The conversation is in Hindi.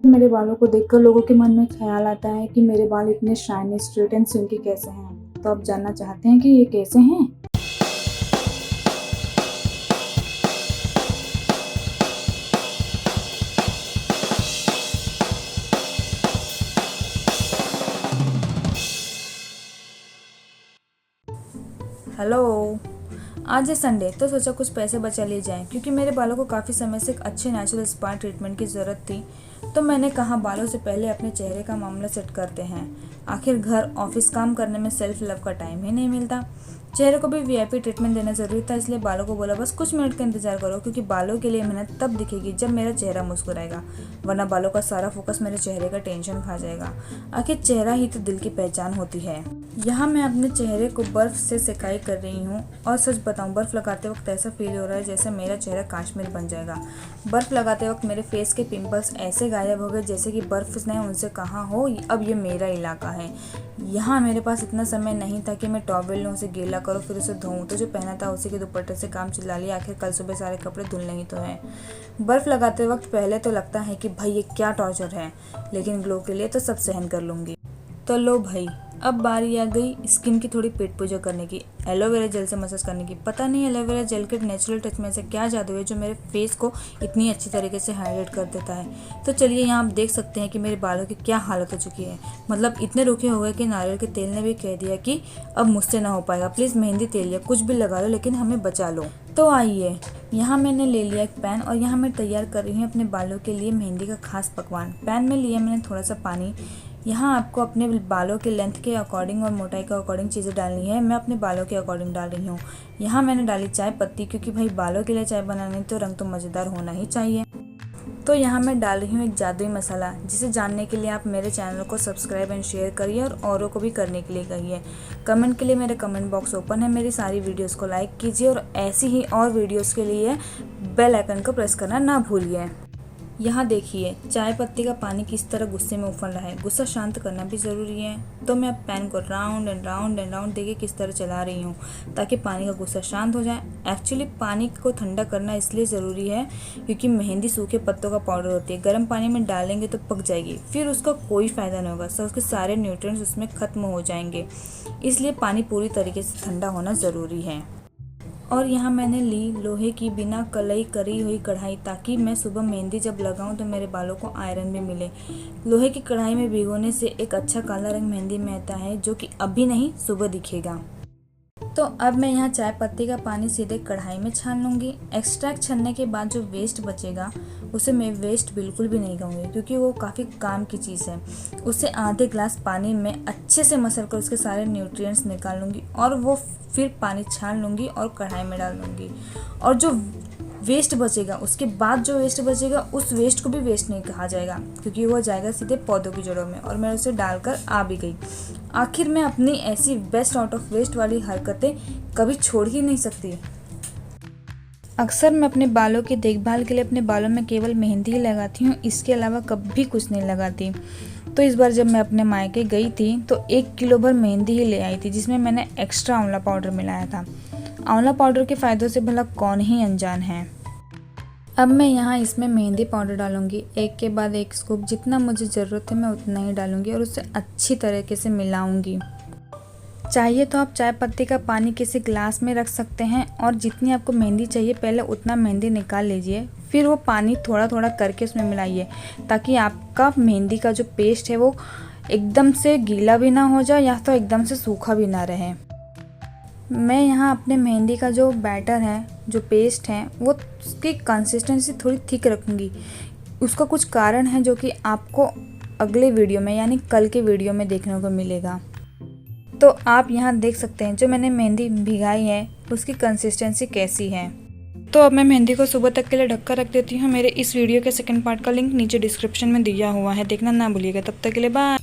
मेरे बालों को देखकर लोगों के मन में ख्याल आता है कि मेरे बाल इतने शाइनी, स्ट्रेट एंड सिल्की कैसे हैं। तो आप जानना चाहते हैं कि ये कैसे हैं? हेलो, आज है संडे तो सोचा कुछ पैसे बचा लिए जाएं क्योंकि मेरे बालों को काफ़ी समय से एक अच्छे नेचुरल स्पा ट्रीटमेंट की ज़रूरत थी। तो मैंने कहा बालों से पहले अपने चेहरे का मामला सेट करते हैं। आखिर घर ऑफिस काम करने में सेल्फ लव का टाइम ही नहीं मिलता। चेहरे को भी वीआईपी ट्रीटमेंट देना ज़रूरी था, इसलिए बालों को बोला बस कुछ मिनट का इंतजार करो क्योंकि बालों के लिए मेहनत तब दिखेगी जब मेरा चेहरा मुस्कुराएगा, वरना बालों का सारा फोकस मेरे चेहरे का टेंशन खा जाएगा। आखिर चेहरा ही तो दिल की पहचान होती है। यहाँ मैं अपने चेहरे को बर्फ से सिकाई कर रही हूँ और सच बताऊँ बर्फ लगाते वक्त ऐसा फील हो रहा है जैसे मेरा चेहरा कश्मीर बन जाएगा। बर्फ लगाते वक्त मेरे फेस के पिंपल्स ऐसे गायब हो गए जैसे कि बर्फ ने उनसे कहा हो अब ये मेरा इलाका है। यहाँ मेरे पास इतना समय नहीं था कि मैं टॉवेल लूँ, उसे गीला करो फिर उसे धोऊँ, तो जो पहना था उसी के दुपट्टे से काम चला लिया। आखिर कल सुबह सारे कपड़े धुलने ही तो हैं। बर्फ लगाते वक्त पहले तो लगता है कि भाई ये क्या टॉर्चर है, लेकिन ग्लो के लिए तो सब सहन कर लूँगी। तो लो भाई, अब बारी आ गई स्किन की थोड़ी पेट पूजा करने की, एलोवेरा जेल से मसाज करने की। पता नहीं एलोवेरा जेल के नेचुरल टच में से क्या जादू है जो मेरे फेस को इतनी अच्छी तरीके से हाइड्रेट कर देता है। तो चलिए यहाँ आप देख सकते हैं कि मेरे बालों की क्या हालत हो चुकी है। मतलब इतने रूखे हो गए कि नारियल के तेल ने भी कह दिया कि अब मुझसे ना हो पाएगा, प्लीज़ मेहंदी तेल या कुछ भी लगा लो लेकिन हमें बचा लो। तो आइए, यहाँ मैंने ले लिया एक पैन और यहाँ मैं तैयार कर रही हूँ अपने बालों के लिए मेहंदी का खास पकवान। पैन में लिया मैंने थोड़ा सा पानी। यहाँ आपको अपने बालों के लेंथ के अकॉर्डिंग और मोटाई के अकॉर्डिंग चीज़ें डालनी है। मैं अपने बालों के अकॉर्डिंग डाल रही हूँ। यहाँ मैंने डाली चाय पत्ती क्योंकि भाई बालों के लिए चाय बनानी तो रंग तो मज़ेदार होना ही चाहिए। तो यहाँ मैं डाल रही हूँ एक जादुई मसाला, जिसे जानने के लिए आप मेरे चैनल को सब्सक्राइब एंड शेयर करिए और औरों को भी करने के लिए कहिए। कमेंट के लिए मेरा कमेंट बॉक्स ओपन है। मेरी सारी वीडियोस को लाइक कीजिए और ऐसी ही और वीडियोस के लिए बेल आइकन को प्रेस करना ना भूलिए। यहाँ देखिए चाय पत्ती का पानी किस तरह गुस्से में उफल रहा है। गुस्सा शांत करना भी ज़रूरी है। तो मैं अब पैन को round and round and round देखिए किस तरह चला रही हूँ ताकि पानी का गुस्सा शांत हो जाए। एक्चुअली पानी को ठंडा करना इसलिए ज़रूरी है क्योंकि मेहंदी सूखे पत्तों का पाउडर होती है। गर्म पानी में डालेंगे तो पक जाएगी, फिर उसका कोई फ़ायदा नहीं होगा, उसके सारे न्यूट्रिएंट्स उसमें ख़त्म हो जाएंगे। इसलिए पानी पूरी तरीके से ठंडा होना ज़रूरी है। और यहाँ मैंने ली लोहे की बिना कलई करी हुई कढ़ाई ताकि मैं सुबह मेहंदी जब लगाऊं तो मेरे बालों को आयरन भी मिले। लोहे की कढ़ाई में भिगोने से एक अच्छा काला रंग मेहंदी में आता है जो कि अभी नहीं सुबह दिखेगा। तो अब मैं यहाँ चाय पत्ती का पानी सीधे कढ़ाई में छान लूँगी। एक्सट्रैक्ट छानने के बाद जो वेस्ट बचेगा उसे मैं वेस्ट बिल्कुल भी नहीं कहूँगी क्योंकि वो काफ़ी काम की चीज़ है। उसे आधे ग्लास पानी में अच्छे से मसल कर उसके सारे न्यूट्रिएंट्स निकाल लूँगी और वो फिर पानी छान लूँगी और कढ़ाई में डाल लूँगी। और जो वेस्ट बचेगा उसके बाद जो वेस्ट बचेगा उस वेस्ट को भी वेस्ट नहीं कहा जाएगा क्योंकि वो जाएगा सीधे पौधों की जड़ों में। और मैं उसे डालकर आ भी गई। आखिर मैं अपनी ऐसी बेस्ट आउट ऑफ वेस्ट वाली हरकतें कभी छोड़ ही नहीं सकती। अक्सर मैं अपने बालों की देखभाल के लिए अपने बालों में केवल मेहंदी ही लगाती हूँ, इसके अलावा कभी कुछ नहीं लगाती। तो इस बार जब मैं अपने मायके गई थी तो 1 किलो भर मेहंदी ही ले आई थी जिसमें मैंने एक्स्ट्रा आंवला पाउडर मिलाया था। आंवला पाउडर के फ़ायदों से भला कौन ही अनजान है। अब मैं यहाँ इसमें मेहंदी पाउडर डालूंगी, एक के बाद एक स्कूप, जितना मुझे ज़रूरत है मैं उतना ही डालूंगी और उसे अच्छी तरीके से मिलाऊंगी। चाहिए तो आप चाय पत्ती का पानी किसी ग्लास में रख सकते हैं और जितनी आपको मेहंदी चाहिए पहले उतना मेहंदी निकाल लीजिए, फिर वो पानी थोड़ा थोड़ा करके उसमें मिलाइए ताकि आपका मेहंदी का जो पेस्ट है वो एकदम से गीला भी ना हो जाए या तो एकदम से सूखा भी ना रहे। मैं यहाँ अपने मेहंदी का जो बैटर है, जो पेस्ट है, वो उसकी कंसिस्टेंसी थोड़ी थिक रखूँगी। उसका कुछ कारण है जो कि आपको अगले वीडियो में यानी कल के वीडियो में देखने को मिलेगा। तो आप यहाँ देख सकते हैं जो मैंने मेहंदी भिगाई है उसकी कंसिस्टेंसी कैसी है। तो अब मैं मेहंदी को सुबह तक के लिए ढक कर रख देती हूँ। मेरे इस वीडियो के सेकंड पार्ट का लिंक नीचे डिस्क्रिप्शन में दिया हुआ है, देखना ना भूलिएगा। तब तक के लिए बाय।